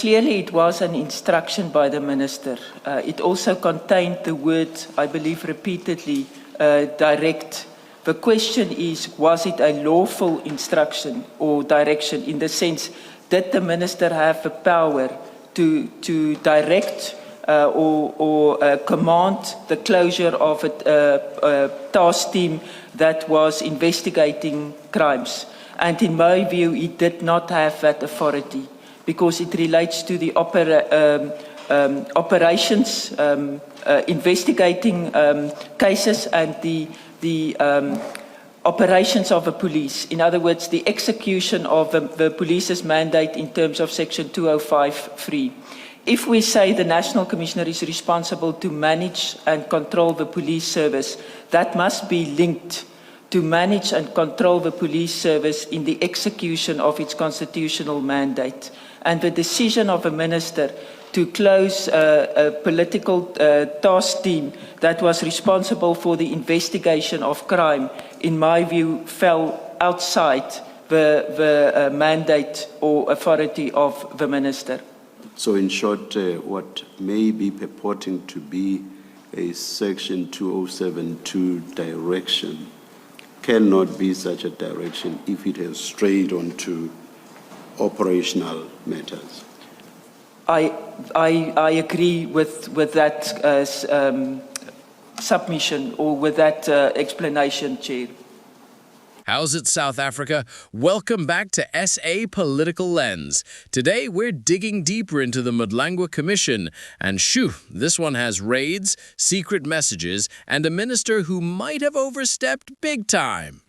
clearly it was an instruction by the minister. It also contained the word, I believe repeatedly, direct. The question is, was it a lawful instruction or direction, in the sense, did the minister have the power to direct or command the closure of a task team that was investigating crimes? And in my view, he did not have that authority, because it relates to the operations, investigating cases, and the operations of the police. In other words, the execution of the police's mandate in terms of Section 205(3). If we say the National Commissioner is responsible to manage and control the police service, that must be linked to manage and control the police service in the execution of its constitutional mandate. And the decision of a minister to close a political task team that was responsible for the investigation of crime, in my view, fell outside the mandate or authority of the minister. So in short, what may be purporting to be a Section 2072 direction cannot be such a direction if it has strayed onto operational matters. I agree with that submission, or with that explanation, Chair. How's it, South Africa? Welcome back to SA Political Lens. Today, we're digging deeper into the Madlanga Commission. And shoo, this one has raids, secret messages, and a minister who might have overstepped big time.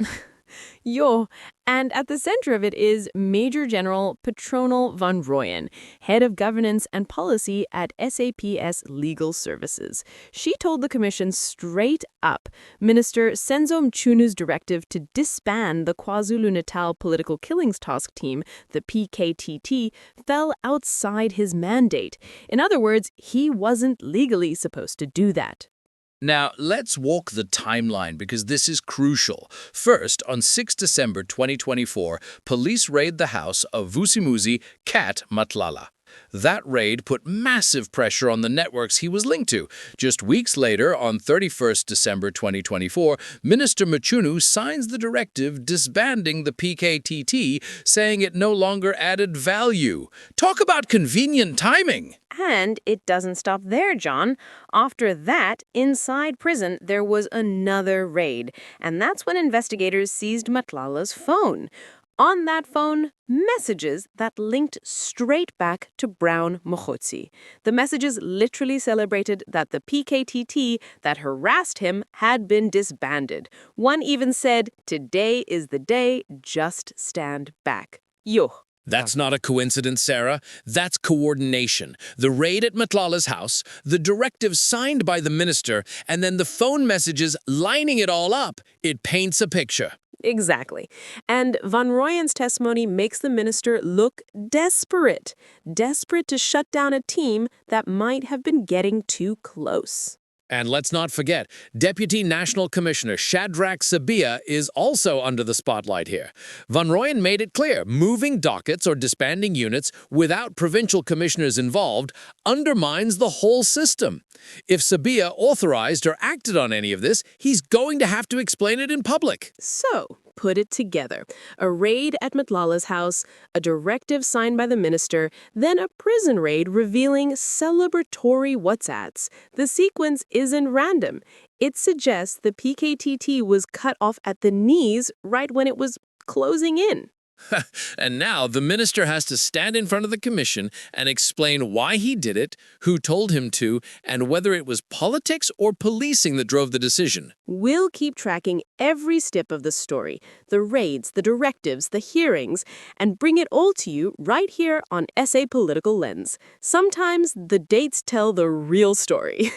Yo, and at the center of it is Major General Patronal van Rooyen, head of governance and policy at SAPS Legal Services. She told the commission straight up Minister Senzo Mchunu's directive to disband the KwaZulu-Natal Political Killings Task Team, the PKTT, fell outside his mandate. In other words, he wasn't legally supposed to do that. Now, let's walk the timeline because this is crucial. First, on 6 December 2024, police raid the house of Vusimuzi Kat Matlala. That raid put massive pressure on the networks he was linked to. Just weeks later, on 31st December 2024, Minister Mchunu signs the directive disbanding the PKTT, saying it no longer added value. Talk about convenient timing! And it doesn't stop there, John. After that, inside prison, there was another raid. And that's when investigators seized Matlala's phone. On that phone, messages that linked straight back to Brown Mokgotsi. The messages literally celebrated that the PKTT that harassed him had been disbanded. One even said, "Today is the day, just stand back." Yo. That's not a coincidence, Sarah. That's coordination. The raid at Matlala's house, the directive signed by the minister, and then the phone messages lining it all up. It paints a picture. Exactly. And Van Rooyen's testimony makes the minister look desperate. Desperate to shut down a team that might have been getting too close. And let's not forget, Deputy National Commissioner Shadrach Sibiya is also under the spotlight here. Van Rooyen made it clear, moving dockets or disbanding units without provincial commissioners involved undermines the whole system. If Sibiya authorized or acted on any of this, he's going to have to explain it in public. So, put it together. A raid at Matlala's house, a directive signed by the minister, then a prison raid revealing celebratory WhatsApps. The sequence isn't random. It suggests the PKTT was cut off at the knees right when it was closing in. And now the minister has to stand in front of the commission and explain why he did it, who told him to, and whether it was politics or policing that drove the decision. We'll keep tracking every step of the story, the raids, the directives, the hearings, and bring it all to you right here on SA Political Lens. Sometimes the dates tell the real story.